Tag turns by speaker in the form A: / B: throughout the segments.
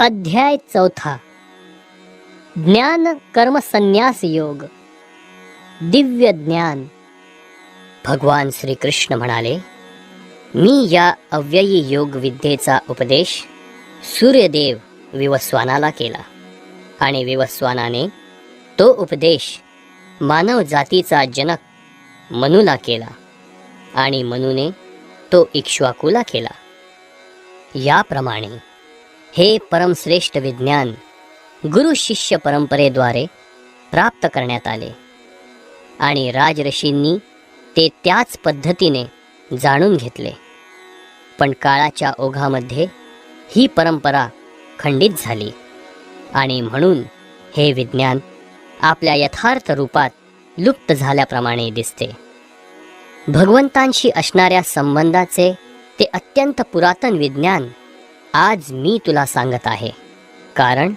A: अध्याय 4. ज्ञान कर्म संन्यास योग. दिव्य ज्ञान. भगवान श्री कृष्ण म्हणाले, मी या अव्ययी योग विद्येचा उपदेश सूर्यदेव विवस्वानाला केला आणि विवस्वानाने तो उपदेश मानव जातीचा जनक मनुला केला आणि मनुने तो इक्ष्वाकुला केला. याप्रमाणे हे परमश्रेष्ठ विज्ञान गुरु शिष्य परंपरेद्वारे प्राप्त करण्यात आले आणि राजऋषींनी ते त्याच पद्धतीने जाणून घेतले. पण काळाच्या ओघामध्ये ही परंपरा खंडित झाली आणि म्हणून हे विज्ञान आपल्या यथार्थ रूपात लुप्त झाल्याप्रमाणे दिसते. भगवंतांशी असणाऱ्या संबंधाचे ते अत्यंत पुरातन विज्ञान आज मी तुला सांगत आहे, कारण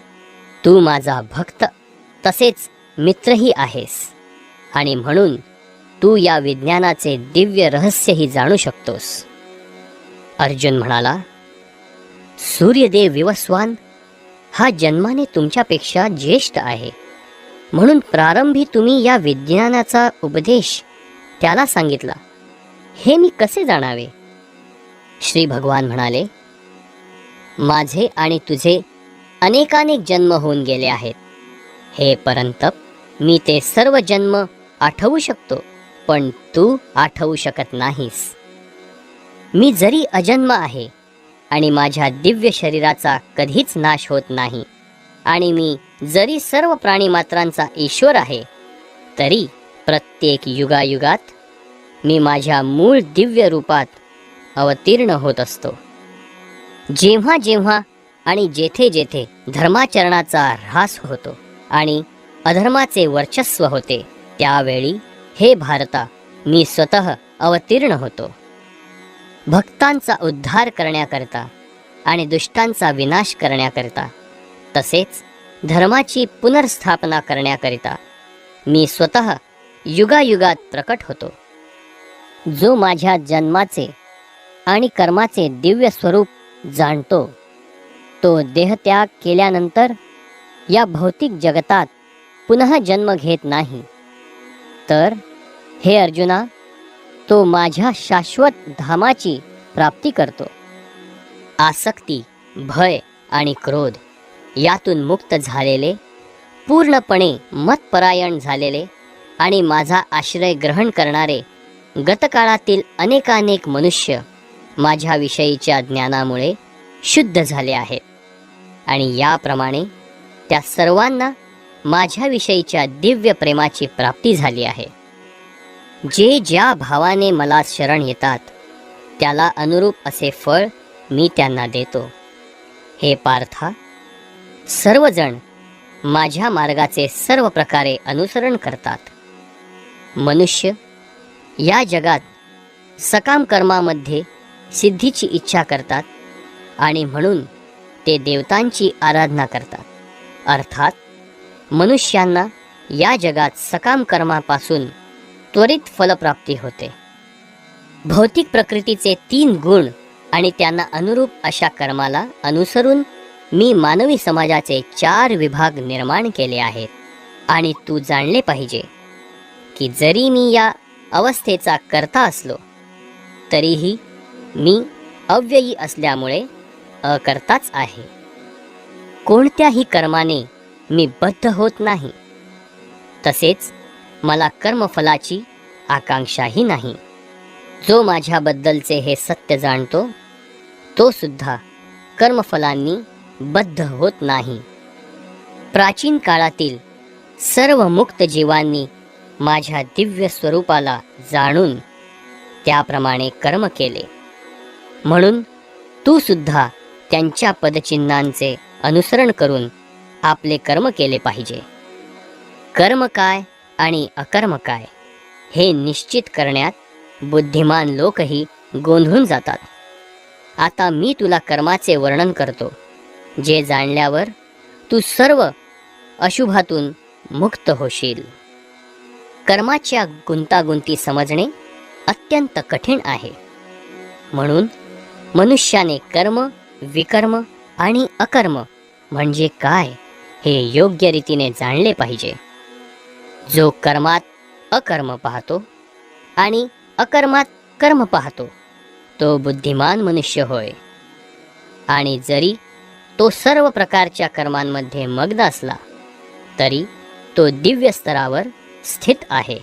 A: तू माझा भक्त तसेच मित्रही आहेस आणि म्हणून तू या विज्ञानाचे दिव्य रहस्यही जाणू शकतोस. अर्जुन म्हणाला, सूर्यदेव विवस्वान हा जन्माने तुमच्यापेक्षा ज्येष्ठ आहे, म्हणून प्रारंभी तुम्ही या विज्ञानाचा उपदेश त्याला सांगितला, हे मी कसे जाणावे? श्री भगवान म्हणाले, माझे आणि तुझे अनेकानेक जन्म होऊन गेले आहेत. हे परंतप, मी ते सर्व जन्म आठवू शकतो, पण तू आठवू शकत नाहीस. मी जरी अजन्म आहे आणि माझ्या दिव्य शरीराचा कधीच नाश होत नाही आणि मी जरी सर्व प्राणीमात्रांचा ईश्वर आहे, तरी प्रत्येक युगायुगात मी माझ्या मूळ दिव्य रूपात अवतीर्ण होत असतो. जेव्हा जेव्हा आणि जेथे जेथे धर्माचरणाचा ऱ्हास होतो आणि अधर्माचे वर्चस्व होते, त्यावेळी हे भारता मी स्वतः अवतीर्ण होतो. भक्तांचा उद्धार करण्याकरता आणि दुष्टांचा विनाश करण्याकरता तसेच धर्माची पुनर्स्थापना करण्याकरिता मी स्वतः युगायुगात प्रकट होतो. जो माझ्या जन्माचे आणि कर्माचे दिव्य स्वरूप जाणतो, तो देहत्याग केल्यानंतर या भौतिक जगतात पुन्हा जन्म घेत नाही, तर हे अर्जुना, तो माझ्या शाश्वत धामाची प्राप्ती करतो. आसक्ती, भय आणि क्रोध यातून मुक्त झालेले, पूर्णपणे मतपरायण झालेले आणि माझा आश्रय ग्रहण करणारे गतकाळातील अनेकानेक मनुष्य माझ्याविषयीच्या ज्ञानामुळे शुद्ध झाले आहेत आणि याप्रमाणे त्या सर्वांना माझ्याविषयीच्या दिव्य प्रेमाची प्राप्ती झाली आहे. जे ज्या भावाने मला शरण येतात, त्याला अनुरूप असे फळ मी त्यांना देतो. हे पार्था, सर्वजण माझ्या मार्गाचे सर्व प्रकारे अनुसरण करतात. मनुष्य या जगात सकाम कर्मामध्ये सिद्धीची इच्छा करतात आणि म्हणून ते देवतांची आराधना करतात. अर्थात मनुष्यांना या जगात सकाम कर्मापासून त्वरित फलप्राप्ती होते. भौतिक प्रकृतीचे 3 गुण आणि त्यांना अनुरूप अशा कर्माला अनुसरून मी मानवी समाजाचे 4 विभाग निर्माण केले आहेत. आणि तू जाणले पाहिजे की जरी मी या अवस्थेचा कर्ता असलो, तरीही मी अव्ययी असल्यामुळे अकर्ताच आहे. कोणत्याही कर्माने मी बद्ध होत नाही, तसेच मला कर्मफलाची आकांक्षाही नाही. जो माझ्याबद्दलचे हे सत्य जाणतो, तो सुद्धा कर्मफलांनी बद्ध होत नाही. प्राचीन काळातील सर्व मुक्त जीवांनी माझ्या दिव्य स्वरूपाला जाणून त्याप्रमाणे कर्म केले, म्हणून तू सुद्धा त्यांच्या पदचिन्हांचे अनुसरण करून आपले कर्म केले पाहिजे. कर्म काय आणि अकर्म काय हे निश्चित करण्यात बुद्धिमान लोकही गोंधळून जातात. आता मी तुला कर्माचे वर्णन करतो, जे जाणल्यावर तू सर्व अशुभातून मुक्त होशील. कर्माच्या गुंतागुंती समजणे अत्यंत कठीण आहे, म्हणून मनुष्याने कर्म, विकर्म आणि अकर्म म्हणजे काय हे योग्य रीतीने जाणले पाहिजे. जो कर्मात अकर्म पाहतो आणि अकर्मात कर्म पाहतो तो बुद्धिमान मनुष्य होय. आणि जरी तो सर्व प्रकारच्या कर्मांमध्ये मग्न असला तरी तो दिव्य स्तरावर स्थित आहे.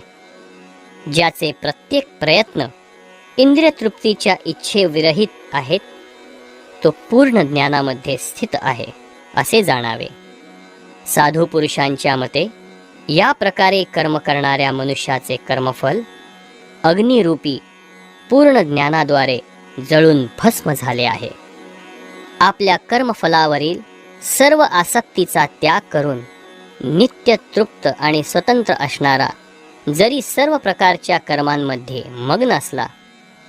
A: ज्याचे प्रत्येक प्रयत्न इंद्रिय तृप्तीच्या इच्छेविरहित आहेत तो पूर्ण ज्ञानामध्ये स्थित आहे असे जाणावे. साधू पुरुषांच्या मते या प्रकारे कर्म करणाऱ्या मनुष्याचे कर्मफल अग्निरूपी पूर्ण ज्ञानाद्वारे जळून भस्म झाले आहे. आपल्या कर्मफलावरील सर्व आसक्तीचा त्याग करून नित्य तृप्त आणि स्वतंत्र असणारा जरी सर्व प्रकारच्या कर्मांमध्ये मग्न असला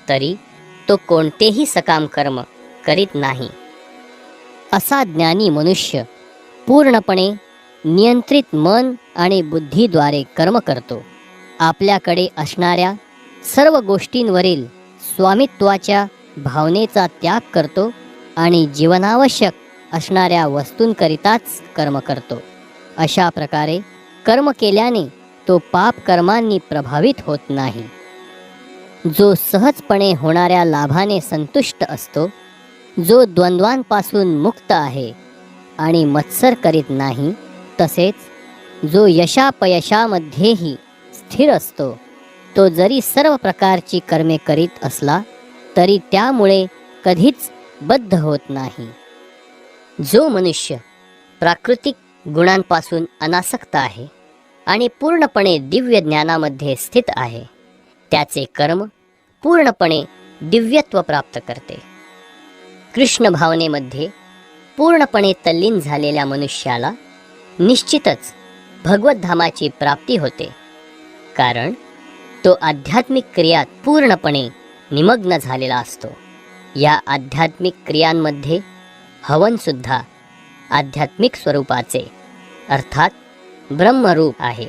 A: तरी तो कोणतेही सकाम कर्म करीत नाही. असा ज्ञानी मनुष्य पूर्णपणे नियंत्रित मन आणि बुद्धीद्वारे कर्म करतो. आपल्याकडे असणाऱ्या सर्व गोष्टींवरील स्वामित्वाच्या भावनेचा त्याग करतो आणि जीवनावश्यक असणाऱ्या वस्तूंकरिताच कर्म करतो. अशा प्रकारे कर्म केल्याने तो पाप कर्मांनी प्रभावित होत नाही. जो सहजपणे होणाऱ्या लाभाने संतुष्ट असतो, जो द्वंद्वांपासून मुक्त आहे आणि मत्सर करीत नाही, तसेच जो यशापयशामध्येही स्थिर असतो, तो जरी सर्व प्रकारची कर्मे करीत असला तरी त्यामुळे कधीच बद्ध होत नाही. जो मनुष्य प्राकृतिक गुणांपासून अनासक्त आहे आणि पूर्णपणे दिव्य ज्ञानामध्ये स्थित आहे त्याचे कर्म पूर्णपणे दिव्यत्व प्राप्त करते. कृष्ण भावनेमध्ये पूर्णपणे तल्लीन झालेल्या मनुष्याला निश्चितच भगवद्धामाची प्राप्ती होते, कारण तो आध्यात्मिक क्रियात पूर्णपणे निमग्न झालेला असतो. या आध्यात्मिक क्रियांमध्ये हवनसुद्धा आध्यात्मिक स्वरूपाचे अर्थात ब्रह्मरूप आहे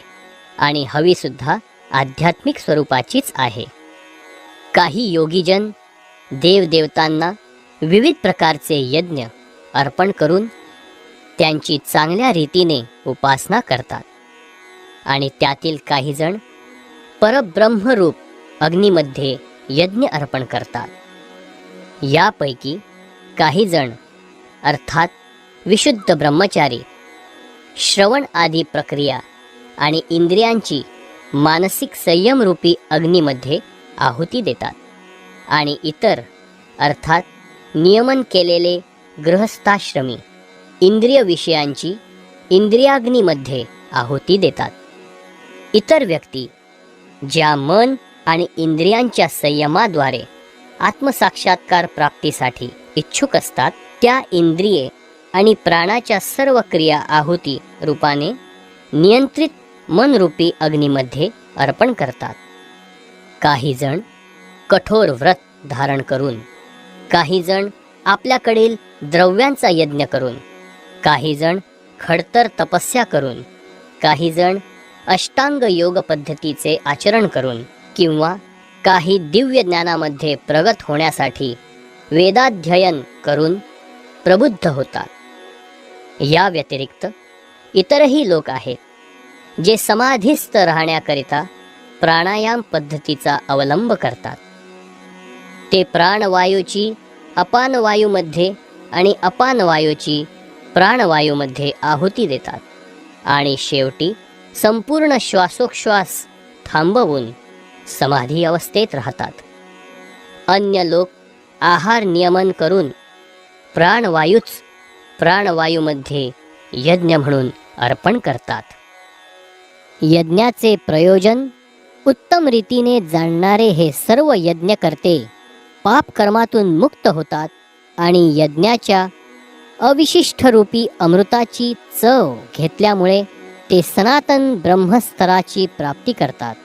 A: आणि हवीसुद्धा आध्यात्मिक स्वरूपाचीच आहे. काही योगीजन देवदेवतांना विविध प्रकारचे यज्ञ अर्पण करून त्यांची चांगल्या रीतीने उपासना करतात आणि त्यातील काही जण परब्रह्मरूप अग्नीमध्ये यज्ञ अर्पण करतात. यापैकी काही जण अर्थात विशुद्ध ब्रह्मचारी श्रवण आदी प्रक्रिया आणि इंद्रियांची मानसिक संयमरूपी अग्नीमध्ये आहुती देतात आणि इतर अर्थात नियमन केलेले गृहस्थाश्रमी इंद्रिय विषयांची इंद्रियाग्नीमध्ये आहुती देतात. इतर व्यक्ती ज्या मन आणि इंद्रियांच्या संयमाद्वारे आत्मसाक्षात्कार प्राप्तीसाठी इच्छुक असतात त्या इंद्रिये आणि प्राणाच्या सर्व क्रिया आहुती रूपाने नियंत्रित मनरूपी अग्नीमध्ये अर्पण करतात. काही जण कठोर व्रत धारण करून, काही जण आपल्याकडील द्रव्यांचा यज्ञ करून, काही जण खडतर तपस्या करून, काही जण अष्टांग योग पद्धतीचे आचरण करून किंवा काही दिव्य ज्ञानामध्ये प्रगत होण्यासाठी वेदाध्ययन करून प्रबुद्ध होतात. या व्यतिरिक्त इतरही लोक आहेत जे समाधीस्थ राहण्याकरिता प्राणायाम पद्धतीचा अवलंब करतात. ते प्राणवायूची अपानवायूमध्ये आणि अपानवायूची प्राणवायूमध्ये आहुती देतात आणि शेवटी संपूर्ण श्वासोच्छ्वास थांबवून समाधी अवस्थेत राहतात. अन्य लोक आहार नियमन करून प्राणवायूच प्राणवायूमध्ये यज्ञ म्हणून अर्पण करतात. यज्ञाचे प्रयोजन उत्तम रीतीने जाणणारे हे सर्व यज्ञकर्ते पापकर्मातून मुक्त होतात आणि यज्ञाच्या अविशिष्टरूपी अमृताची चव घेतल्यामुळे ते सनातन ब्रह्मस्तराची प्राप्ती करतात.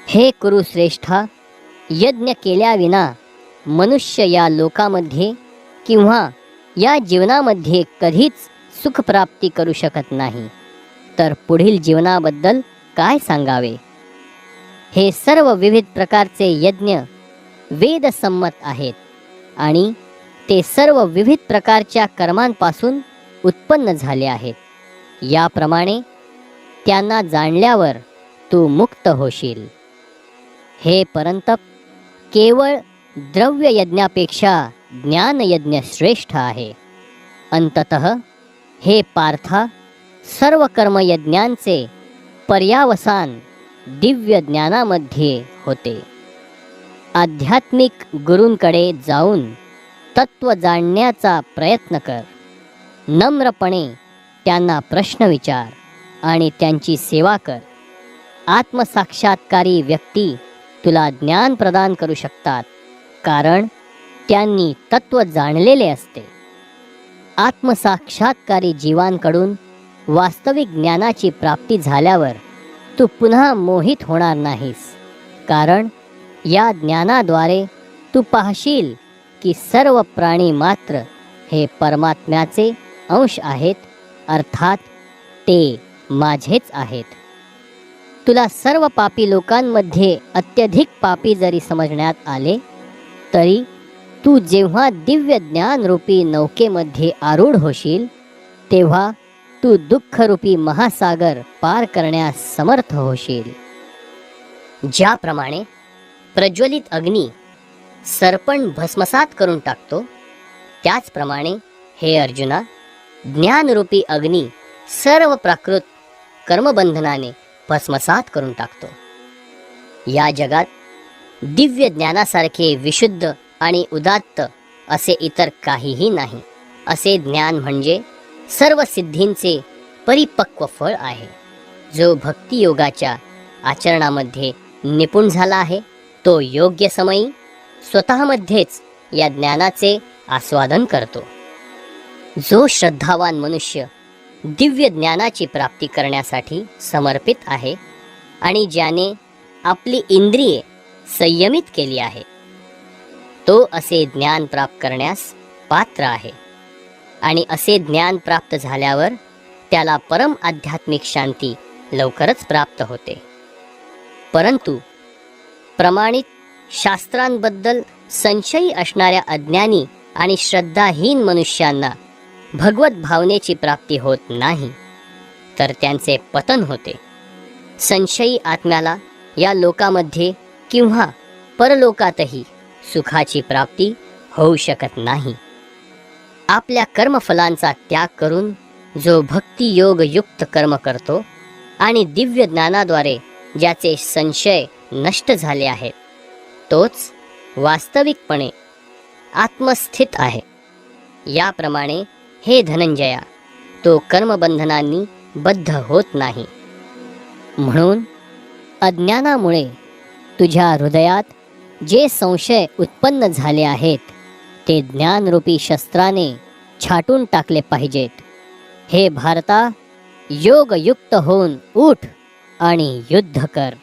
A: हे कुरुश्रेष्ठा, यज्ञ केल्याविना मनुष्य या लोकामध्ये किंवा या जीवनामध्ये कधीच सुखप्राप्ती करू शकत नाही, तर पुढील जीवनाबद्दल काय सांगावे. हे सर्व विविध प्रकारचे यज्ञ वेदसंमत आहेत आणि ते सर्व विविध प्रकारच्या कर्मांपासून उत्पन्न झाले आहेत. याप्रमाणे त्यांना जाणल्यावर तू मुक्त होशील. हे परंतप, केवळ द्रव्ययज्ञापेक्षा ज्ञानयज्ञ श्रेष्ठ आहे. अंततः हे पार्था, सर्व कर्मयज्ञांचे पर्यावसान दिव्य ज्ञानामध्ये होते. आध्यात्मिक गुरूंकडे जाऊन तत्त्व जाणण्याचा प्रयत्न कर. नम्रपणे त्यांना प्रश्न विचार आणि त्यांची सेवा कर. आत्मसाक्षात्कारी व्यक्ती तुला ज्ञान प्रदान करू शकतात, कारण त्यांनी तत्त्व जाणलेले असते. आत्मसाक्षात्कारी जीवांकडून वास्तविक ज्ञानाची प्राप्ती झाल्यावर तू पुन्हा मोहित होणार नाहीस, कारण या ज्ञानाद्वारे तू पाहशील की सर्व प्राणी मात्र हे परमात्म्याचे अंश आहेत, अर्थात ते माझेच आहेत. तुला सर्व पापी लोकांमध्ये अत्यधिक पापी जरी समजण्यात आले, तरी तू जेव्हा दिव्य ज्ञानरूपी नौकेमध्ये आरूढ होशील, तेव्हा तू दुःखरूपी महासागर पार करण्यास समर्थ होशील. ज्याप्रमाणे प्रज्वलित अग्नी सरपण भस्मसात करून टाकतो, त्याचप्रमाणे हे अर्जुना, ज्ञानरूपी अग्नी सर्व प्राकृत कर्मबंधनाने भस्मसात करून टाकतो. या जगात दिव्य ज्ञानासारखे विशुद्ध आणि उदात्त असे इतर काहीही नाही. असे ज्ञान म्हणजे सर्व सिद्धींचे परिपक्व फळ आहे. जो भक्तियोगाच्या आचरणामध्ये निपुण झाला आहे, तो योग्य समयी स्वतःमध्येच या ज्ञानाचे आस्वादन करतो. जो श्रद्धावान मनुष्य दिव्य ज्ञानाची प्राप्ती करण्यासाठी समर्पित आहे आणि ज्याने आपली इंद्रिये संयमित केली आहे, तो असे ज्ञान प्राप्त करण्यास पात्र आहे. आणि असे ज्ञान प्राप्त झाल्यावर त्याला परम आध्यात्मिक शांती लवकरच प्राप्त होते. परंतु प्रमाणित शास्त्रांबद्दल संशयी असणाऱ्या अज्ञानी आणि श्रद्धाहीन मनुष्यांना भगवत भावनेची प्राप्ती होत नाही, तर त्यांचे पतन होते. संशयी आत्म्याला या लोकामध्ये किंवा परलोकातही सुखाची प्राप्ती होऊ शकत नाही. आपल्या कर्मफलांचा त्याग करून जो भक्तियोगयुक्त कर्म करतो आणि दिव्य ज्ञानाद्वारे ज्याचे संशय नष्ट झाले आहेत, तोच वास्तविकपणे आत्मस्थित आहे. याप्रमाणे हे धनंजया, तो कर्मबंधनांनी बद्ध होत नाही. म्हणून अज्ञानामुळे तुझ्या हृदयात जे संशय उत्पन्न झाले आहेत, ते ज्ञानरूपी शस्त्राने छाटून टाकले पाहिजेत. हे भारता, योगयुक्त होऊन उठ आणि युद्ध कर.